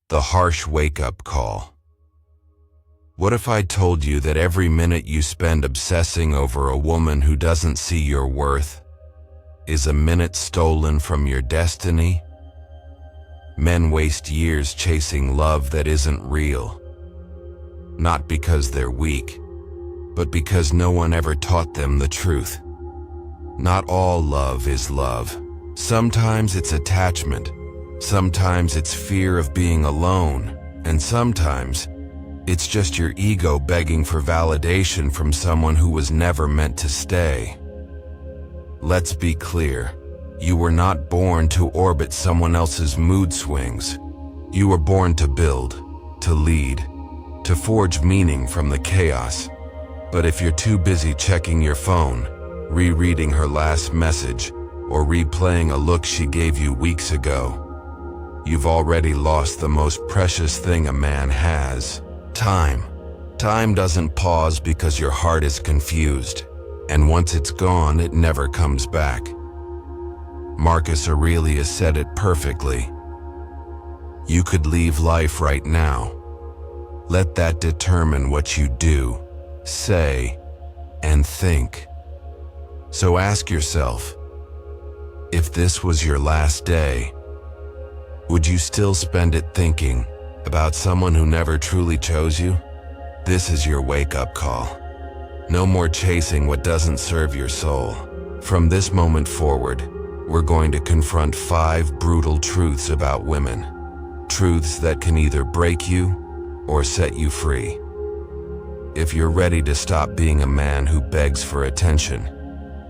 The harsh wake-up call. What if I told you that every minute you spend obsessing over a woman who doesn't see your worth is a minute stolen from your destiny? Men waste years chasing love that isn't real. Not because they're weak, but because no one ever taught them the truth. Not all love is love. Sometimes it's attachment. Sometimes it's fear of being alone. And sometimes it's just your ego begging for validation from someone who was never meant to stay. Let's be clear. You were not born to orbit someone else's mood swings. You were born to build, to lead, to forge meaning from the chaos. But if you're too busy checking your phone, rereading her last message, or replaying a look she gave you weeks ago, you've already lost the most precious thing a man has: time. Time doesn't pause because your heart is confused, and once it's gone, it never comes back. Marcus Aurelius said it perfectly. You could leave life right now. Let that determine what you do, say, and think. So ask yourself, if this was your last day, would you still spend it thinking about someone who never truly chose you? This is your wake-up call. No more chasing what doesn't serve your soul. From this moment forward, we're going to confront 5 brutal truths about women. Truths that can either break you or set you free. If you're ready to stop being a man who begs for attention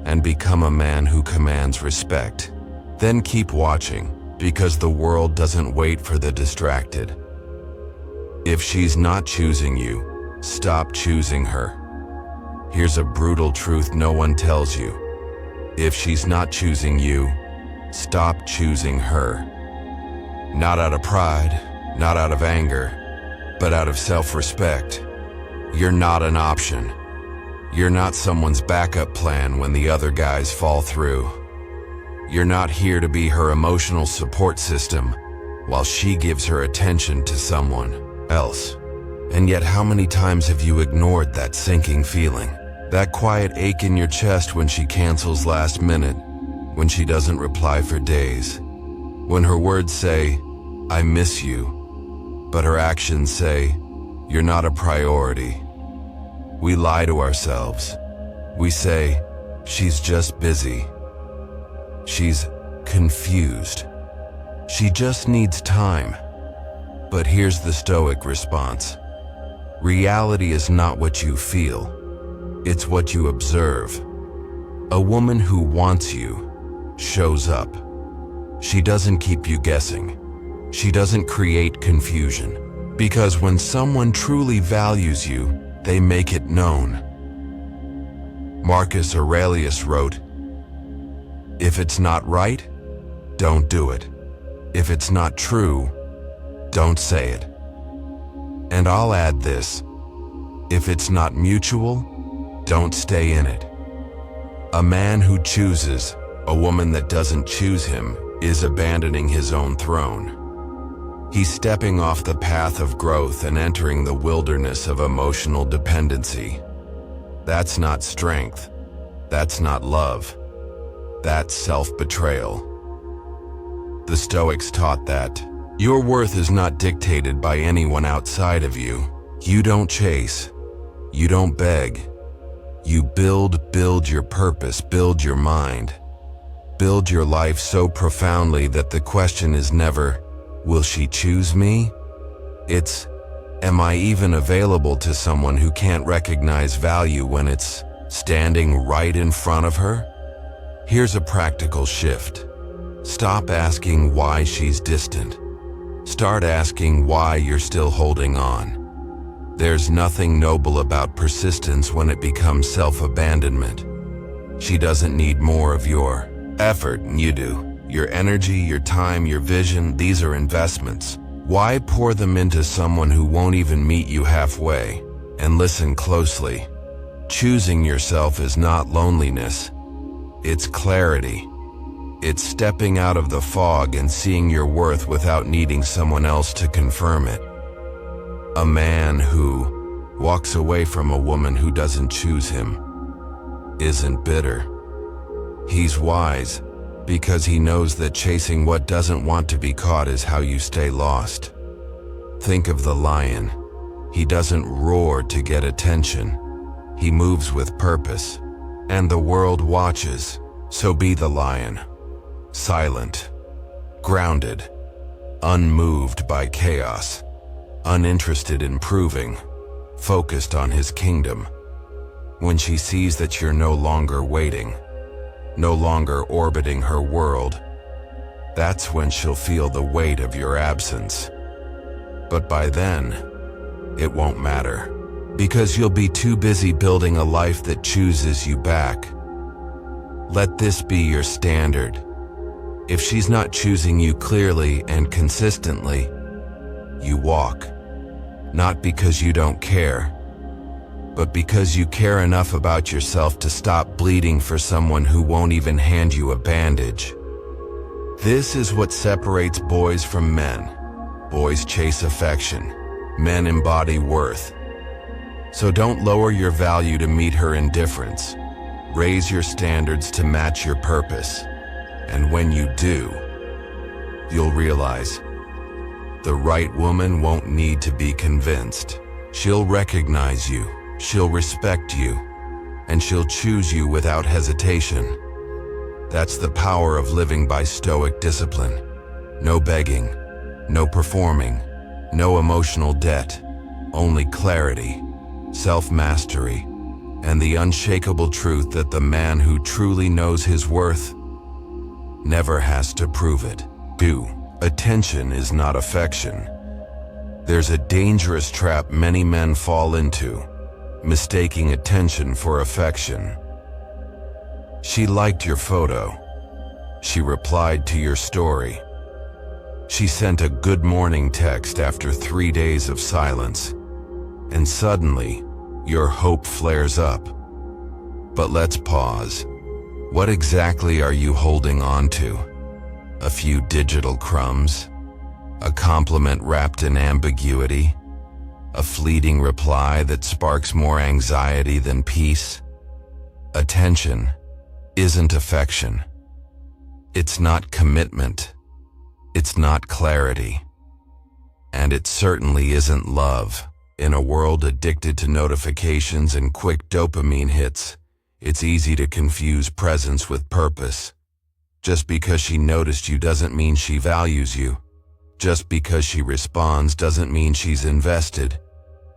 and become a man who commands respect, then keep watching, because the world doesn't wait for the distracted. If she's not choosing you, stop choosing her. Here's a brutal truth no one tells you. If she's not choosing you, stop choosing her. Not out of pride, not out of anger, but out of self-respect. You're not an option. You're not someone's backup plan when the other guys fall through. You're not here to be her emotional support system while she gives her attention to someone else. And yet, how many times have you ignored that sinking feeling? That quiet ache in your chest when she cancels last minute, when she doesn't reply for days, when her words say, "I miss you," but her actions say, "You're not a priority." We lie to ourselves. We say, "She's just busy. She's confused. She just needs time." But here's the Stoic response. Reality is not what you feel. It's what you observe. A woman who wants you shows up. She doesn't keep you guessing. She doesn't create confusion. Because when someone truly values you, they make it known. Marcus Aurelius wrote, "If it's not right, don't do it. If it's not true, don't say it." And I'll add this: if it's not mutual, don't stay in it. A man who chooses a woman that doesn't choose him is abandoning his own throne. He's stepping off the path of growth and entering the wilderness of emotional dependency. That's not strength. That's not love. That's self-betrayal. The Stoics taught that your worth is not dictated by anyone outside of you. You don't chase. You don't beg. You build your purpose, build your mind. Build your life so profoundly that the question is never, will she choose me? It's, am I even available to someone who can't recognize value when it's standing right in front of her? Here's a practical shift. Stop asking why she's distant. Start asking why you're still holding on. There's nothing noble about persistence when it becomes self-abandonment. She doesn't need more of your effort than you do. Your energy, your time, your vision, these are investments. Why pour them into someone who won't even meet you halfway? And listen closely. Choosing yourself is not loneliness. It's clarity. It's stepping out of the fog and seeing your worth without needing someone else to confirm it. A man who walks away from a woman who doesn't choose him isn't bitter. He's wise because he knows that chasing what doesn't want to be caught is how you stay lost. Think of the lion. He doesn't roar to get attention. He moves with purpose, and the world watches. So be the lion. Silent, grounded, unmoved by chaos, uninterested in proving, focused on his kingdom. When she sees that you're no longer waiting, no longer orbiting her world, that's when she'll feel the weight of your absence. But by then, it won't matter, because you'll be too busy building a life that chooses you back. Let this be your standard. If she's not choosing you clearly and consistently, you walk. Not because you don't care, but because you care enough about yourself to stop bleeding for someone who won't even hand you a bandage. This is what separates boys from men. Boys chase affection. Men embody worth. So don't lower your value to meet her indifference. Raise your standards to match your purpose. And when you do, you'll realize the right woman won't need to be convinced. She'll recognize you, she'll respect you, and she'll choose you without hesitation. That's the power of living by Stoic discipline. No begging, no performing, no emotional debt, only clarity, self-mastery, and the unshakable truth that the man who truly knows his worth never has to prove it. 2. Attention is not affection. There's a dangerous trap many men fall into, mistaking attention for affection. She liked your photo. She replied to your story. She sent a good morning text after 3 days of silence. And suddenly, your hope flares up. But let's pause. What exactly are you holding on to? A few digital crumbs? A compliment wrapped in ambiguity? A fleeting reply that sparks more anxiety than peace? Attention isn't affection. It's not commitment. It's not clarity. And it certainly isn't love. In a world addicted to notifications and quick dopamine hits, it's easy to confuse presence with purpose. Just because she noticed you doesn't mean she values you. Just because she responds doesn't mean she's invested.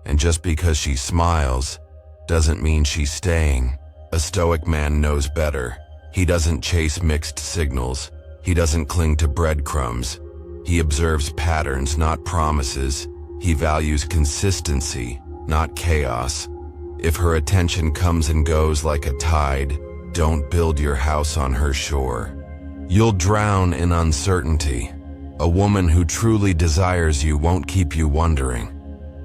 And just because she smiles doesn't mean she's staying. A Stoic man knows better. He doesn't chase mixed signals. He doesn't cling to breadcrumbs. He observes patterns, not promises. He values consistency, not chaos. If her attention comes and goes like a tide, don't build your house on her shore. You'll drown in uncertainty. A woman who truly desires you won't keep you wondering.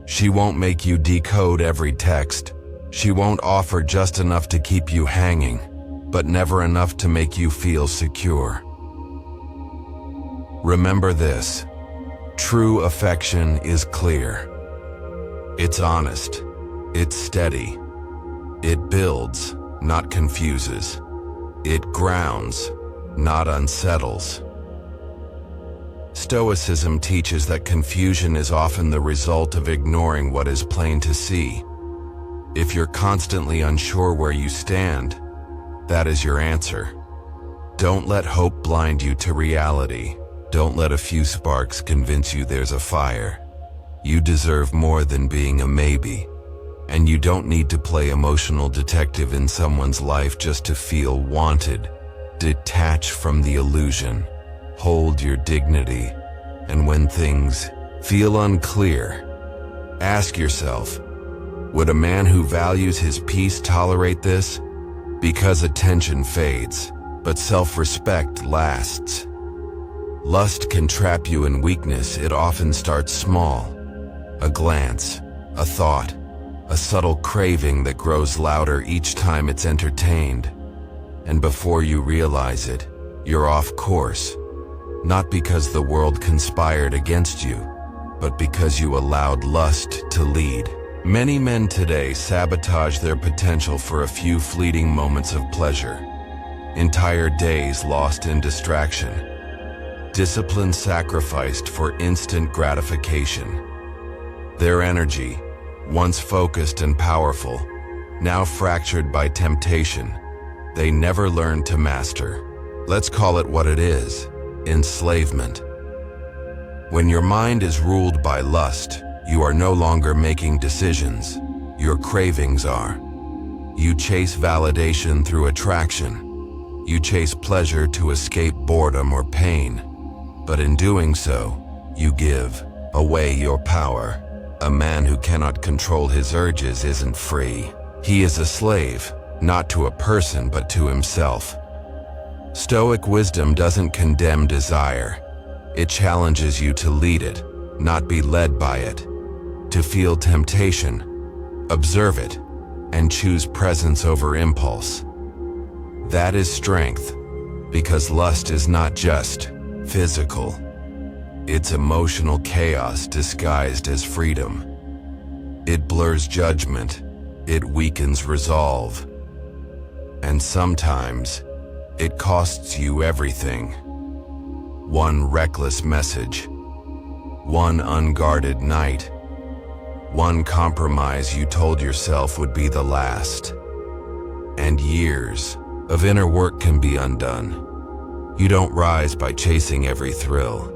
She won't make you decode every text. She won't offer just enough to keep you hanging, but never enough to make you feel secure. Remember this. True affection is clear. It's honest. It's steady. It builds, not confuses. It grounds, not unsettles. Stoicism teaches that confusion is often the result of ignoring what is plain to see. If you're constantly unsure where you stand, that is your answer. Don't let hope blind you to reality. Don't let a few sparks convince you there's a fire. You deserve more than being a maybe. And you don't need to play emotional detective in someone's life just to feel wanted. Detach from the illusion. Hold your dignity. And when things feel unclear, ask yourself, would a man who values his peace tolerate this? Because attention fades, but self-respect lasts. Lust can trap you in weakness. It often starts small. A glance, a thought, a subtle craving that grows louder each time it's entertained. And before you realize it, you're off course. Not because the world conspired against you, but because you allowed lust to lead. Many men today sabotage their potential for a few fleeting moments of pleasure. Entire days lost in distraction. Discipline sacrificed for instant gratification. Their energy, once focused and powerful, now fractured by temptation, they never learned to master. Let's call it what it is: enslavement. When your mind is ruled by lust, you are no longer making decisions. Your cravings are. You chase validation through attraction. You chase pleasure to escape boredom or pain. But in doing so, you give away your power. A man who cannot control his urges isn't free. He is a slave, not to a person but to himself. Stoic wisdom doesn't condemn desire. It challenges you to lead it, not be led by it. To feel temptation, observe it, and choose presence over impulse. That is strength, because lust is not just physical. It's emotional chaos disguised as freedom. It blurs judgment, it weakens resolve, and sometimes it costs you everything. One reckless message, one unguarded night, one compromise you told yourself would be the last. And years of inner work can be undone. You don't rise by chasing every thrill.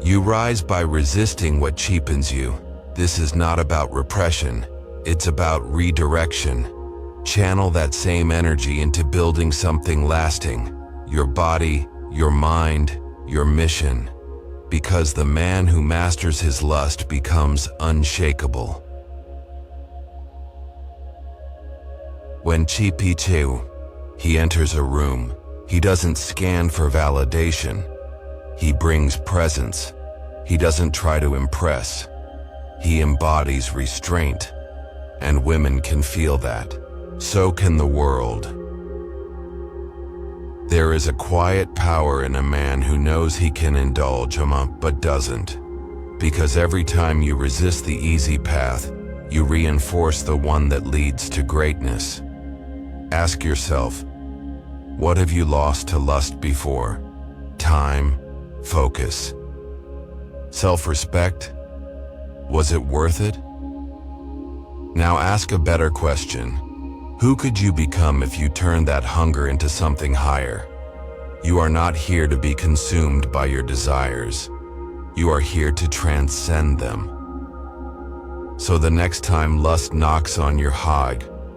You rise by resisting what cheapens you. This is not about repression, it's about redirection. Channel that same energy into building something lasting. Your body, your mind, your mission. Because the man who masters his lust becomes unshakable. When Chipicheu, he enters a room, he doesn't scan for validation. He brings presence. He doesn't try to impress. He embodies restraint. And women can feel that. So can the world. There is a quiet power in a man who knows he can indulge but doesn't. Because every time you resist the easy path, you reinforce the one that leads to greatness. Ask yourself, what have you lost to lust before? Time, focus, self-respect? Was it worth it? Now ask a better question. Who could you become if you turned that hunger into something higher? You are not here to be consumed by your desires. You are here to transcend them. So the next time lust knocks on your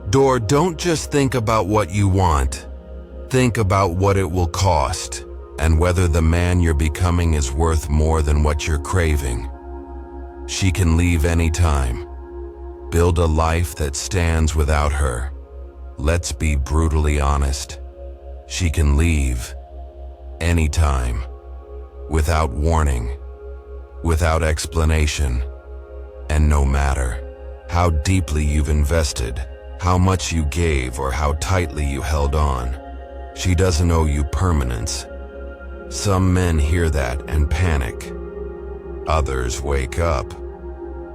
door, don't just think about what you want. Think about what it will cost, and whether the man you're becoming is worth more than what you're craving. She can leave anytime. Build a life that stands without her. Let's be brutally honest. She can leave anytime, without warning, without explanation, and no matter how deeply you've invested, how much you gave, or how tightly you held on, she doesn't owe you permanence. Some men hear that and panic. Others wake up.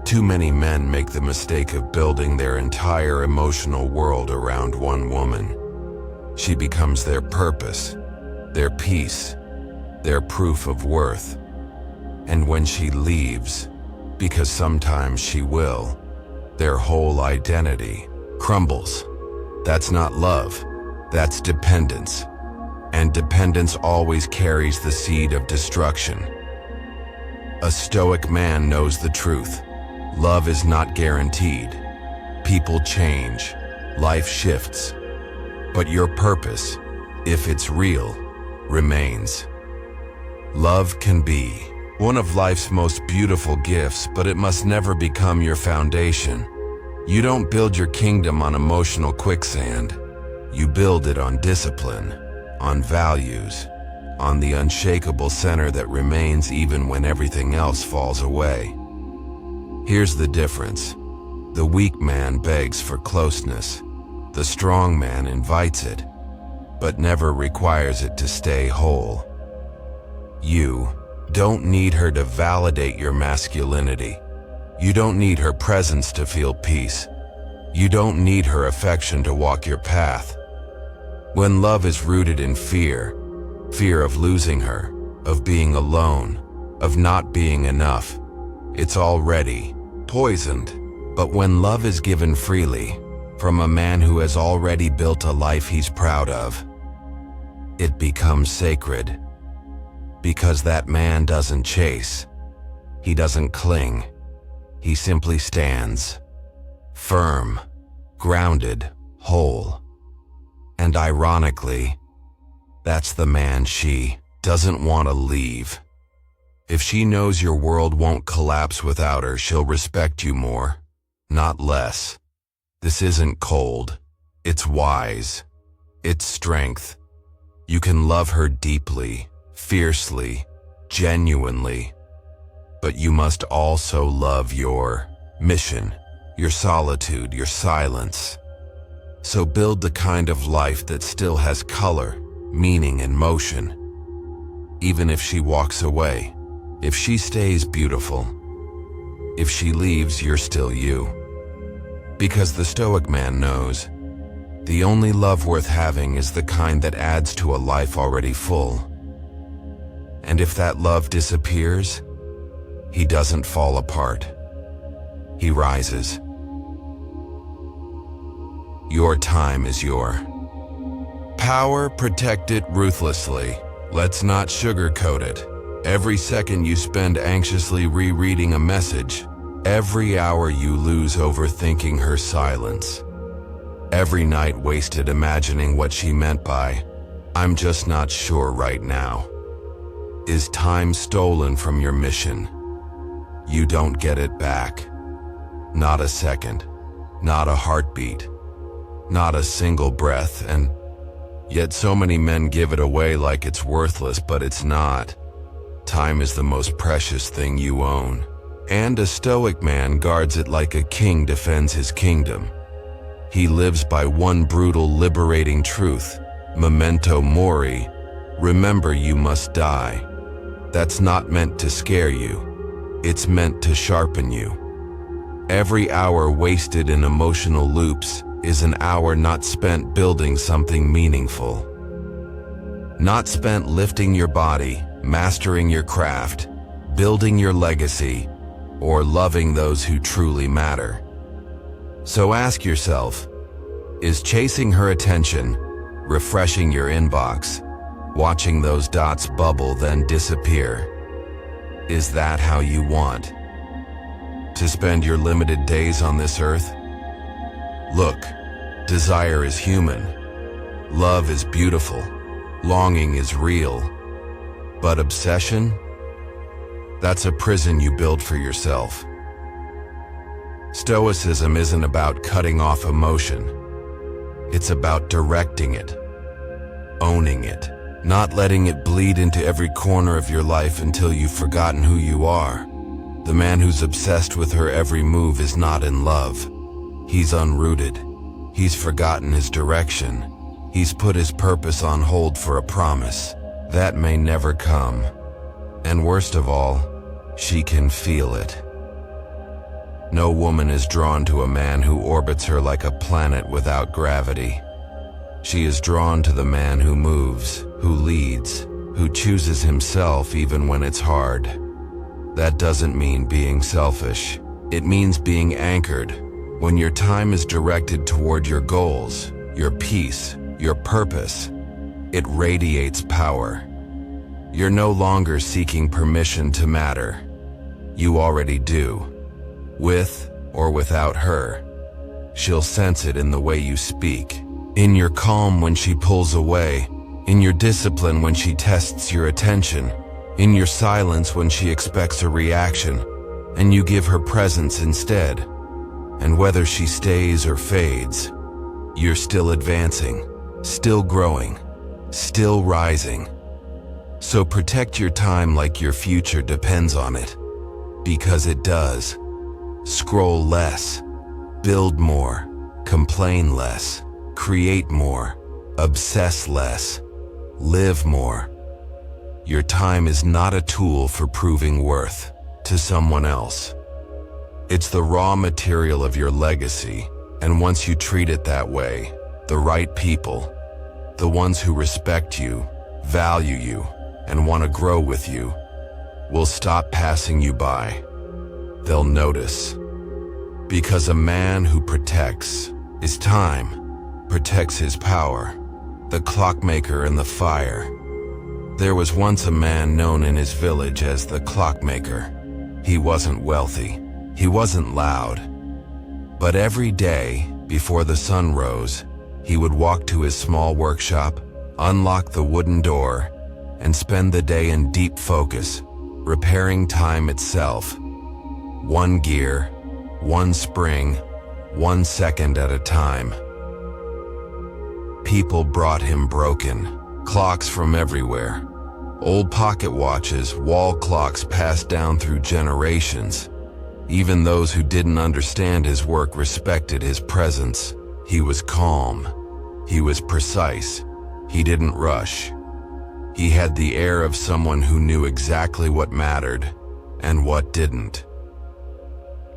Too many men make the mistake of building their entire emotional world around one woman. She becomes their purpose, their peace, their proof of worth. And when she leaves, because sometimes she will, their whole identity crumbles. That's not love, that's dependence. And dependence always carries the seed of destruction. A stoic man knows the truth. Love is not guaranteed. People change, life shifts. But your purpose, if it's real, remains. Love can be one of life's most beautiful gifts, but it must never become your foundation. You don't build your kingdom on emotional quicksand. You build it on discipline, on values, on the unshakable center that remains even when everything else falls away. Here's the difference. The weak man begs for closeness. The strong man invites it. but never requires it to stay whole. You don't need her to validate your masculinity. You don't need her presence to feel peace. You don't need her affection to walk your path. When love is rooted in fear, fear of losing her, of being alone, of not being enough, it's already poisoned. But when love is given freely, from a man who has already built a life he's proud of, it becomes sacred. Because that man doesn't chase, he doesn't cling, he simply stands, firm, grounded, whole. And ironically, that's the man she doesn't want to leave. If she knows your world won't collapse without her, she'll respect you more, not less. This isn't cold, it's wise, it's strength. You can love her deeply, fiercely, genuinely, but you must also love your mission, your solitude, your silence. So build the kind of life that still has color, meaning, and motion. Even if she walks away, if she stays beautiful, if she leaves, you're still you. Because the Stoic man knows, the only love worth having is the kind that adds to a life already full. And if that love disappears, he doesn't fall apart. He rises. Your time is your power. Protect it ruthlessly. Let's not sugarcoat it. Every second you spend anxiously rereading a message, every hour you lose overthinking her silence, every night wasted imagining what she meant by, "I'm just not sure right now," is time stolen from your mission. You don't get it back. Not a second, not a heartbeat, not a single breath, and yet so many men give it away like it's worthless, but it's not. Time is the most precious thing you own, and a Stoic man guards it like a king defends his kingdom. He lives by one brutal, liberating truth: memento mori, remember you must die. That's not meant to scare you. It's meant to sharpen you. Every hour wasted in emotional loops is an hour not spent building something meaningful. Not spent lifting your body, mastering your craft, building your legacy, or loving those who truly matter. So ask yourself, is chasing her attention, refreshing your inbox, watching those dots bubble then disappear, is that how you want to spend your limited days on this earth? Look, desire is human. Love is beautiful. Longing is real. But obsession? That's a prison you build for yourself. Stoicism isn't about cutting off emotion. It's about directing it, owning it, not letting it bleed into every corner of your life until you've forgotten who you are. The man who's obsessed with her every move is not in love. He's unrooted. He's forgotten his direction. He's put his purpose on hold for a promise that may never come. And worst of all, she can feel it. No woman is drawn to a man who orbits her like a planet without gravity. She is drawn to the man who moves, who leads, who chooses himself even when it's hard. That doesn't mean being selfish. It means being anchored. When your time is directed toward your goals, your peace, your purpose, it radiates power. You're no longer seeking permission to matter. You already do. With or without her. She'll sense it in the way you speak, in your calm when she pulls away, in your discipline when she tests your attention, in your silence when she expects a reaction, and you give her presence instead. And whether she stays or fades, you're still advancing, still growing, still rising. So protect your time like your future depends on it, because it does. Scroll less, build more, complain less, create more, Obsess less. Live more. Your time is not a tool for proving worth to someone else. It's the raw material of your legacy, and once you treat it that way, the right people, the ones who respect you, value you, and want to grow with you, will stop passing you by. They'll notice. Because a man who protects his time protects his power. The clockmaker and the fire. There was once a man known in his village as the clockmaker. He wasn't wealthy. He wasn't loud. But every day, before the sun rose, he would walk to his small workshop, unlock the wooden door, and spend the day in deep focus, repairing time itself. One gear, one spring, 1 second at a time. People brought him broken clocks from everywhere. Old pocket watches, wall clocks passed down through generations. Even those who didn't understand his work respected his presence. He was calm. He was precise. He didn't rush. He had the air of someone who knew exactly what mattered and what didn't.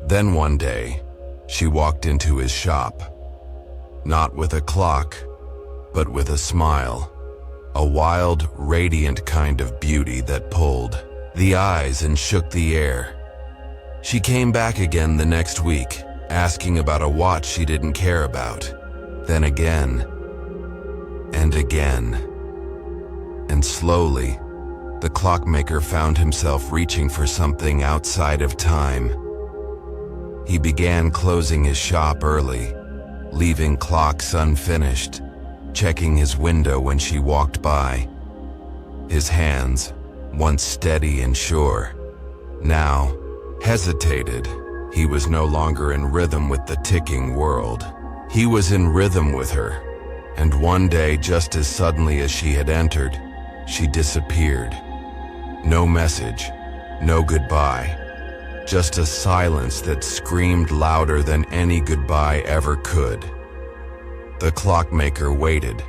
Then one day, she walked into his shop. Not with a clock, but with a smile. A wild, radiant kind of beauty that pulled the eyes and shook the air. She came back again the next week, asking about a watch she didn't care about. Then again, and again. And slowly, the clockmaker found himself reaching for something outside of time. He began closing his shop early, leaving clocks unfinished, checking his window when she walked by. His hands, once steady and sure, now hesitated. He was no longer in rhythm with the ticking world. He was in rhythm with her. And one day, just as suddenly as she had entered, she disappeared. No message, no goodbye. Just a silence that screamed louder than any goodbye ever could. The clockmaker waited.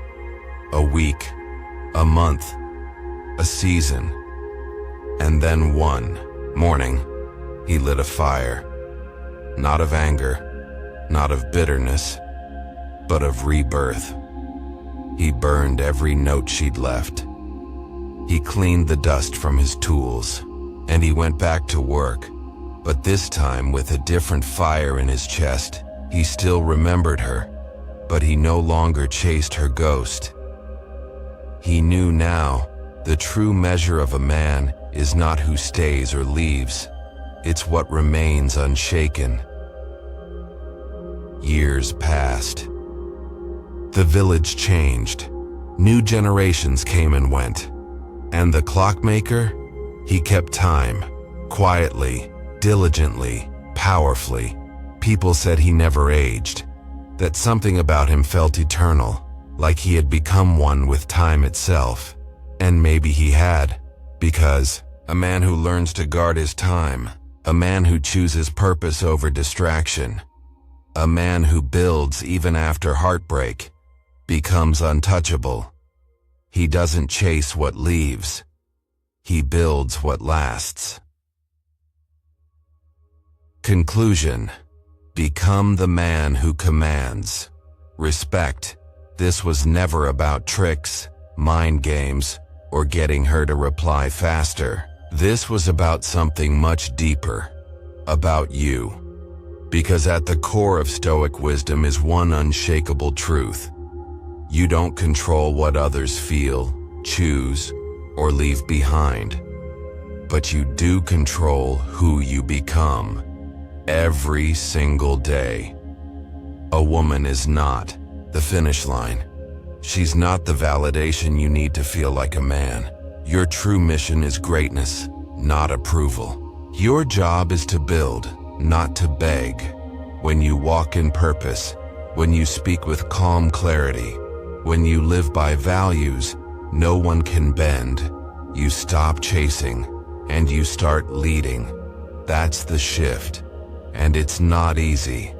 A week, a month, a season. And then one morning, he lit a fire. Not of anger, not of bitterness, but of rebirth. He burned every note she'd left. He cleaned the dust from his tools, and he went back to work. But this time with a different fire in his chest. He still remembered her, but he no longer chased her ghost. He knew now, the true measure of a man is not who stays or leaves. It's what remains unshaken. Years passed. The village changed. New generations came and went. And the clockmaker? He kept time, quietly, diligently, powerfully. People said he never aged, that something about him felt eternal, like he had become one with time itself. And maybe he had, because a man who learns to guard his time, a man who chooses purpose over distraction, a man who builds even after heartbreak, becomes untouchable. He doesn't chase what leaves. He builds what lasts. Conclusion. Become the man who commands. Respect. This was never about tricks, mind games, or getting her to reply faster. This was about something much deeper. About you. Because at the core of Stoic wisdom is one unshakable truth. You don't control what others feel, choose, or leave behind. But you do control who you become. Every single day. A woman is not the finish line. She's not the validation you need to feel like a man. Your true mission is greatness, not approval. Your job is to build, not to beg. When you walk in purpose, when you speak with calm clarity, when you live by values no one can bend, you stop chasing and you start leading. That's the shift. And it's not easy.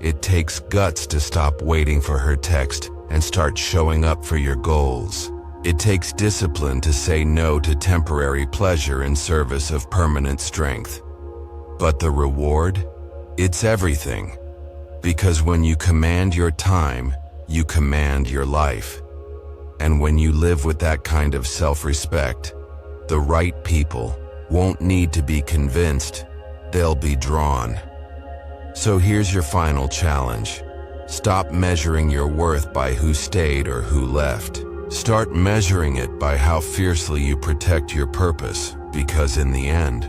It takes guts to stop waiting for her text and start showing up for your goals. It takes discipline to say no to temporary pleasure in service of permanent strength. But the reward? It's everything. Because when you command your time, you command your life. And when you live with that kind of self-respect, the right people won't need to be convinced, they'll be drawn. So here's your final challenge. Stop measuring your worth by who stayed or who left. Start measuring it by how fiercely you protect your purpose, because in the end,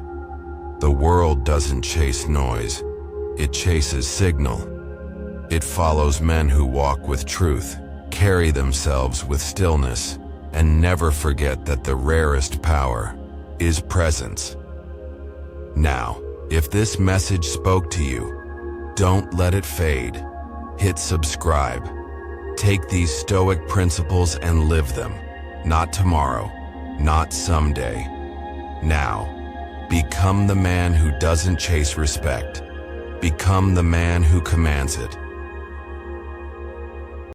the world doesn't chase noise, it chases signal. It follows men who walk with truth, carry themselves with stillness, and never forget that the rarest power is presence. Now, if this message spoke to you, don't let it fade. Hit subscribe. Take these Stoic principles and live them. Not tomorrow, not someday. Now, become the man who doesn't chase respect. Become the man who commands it.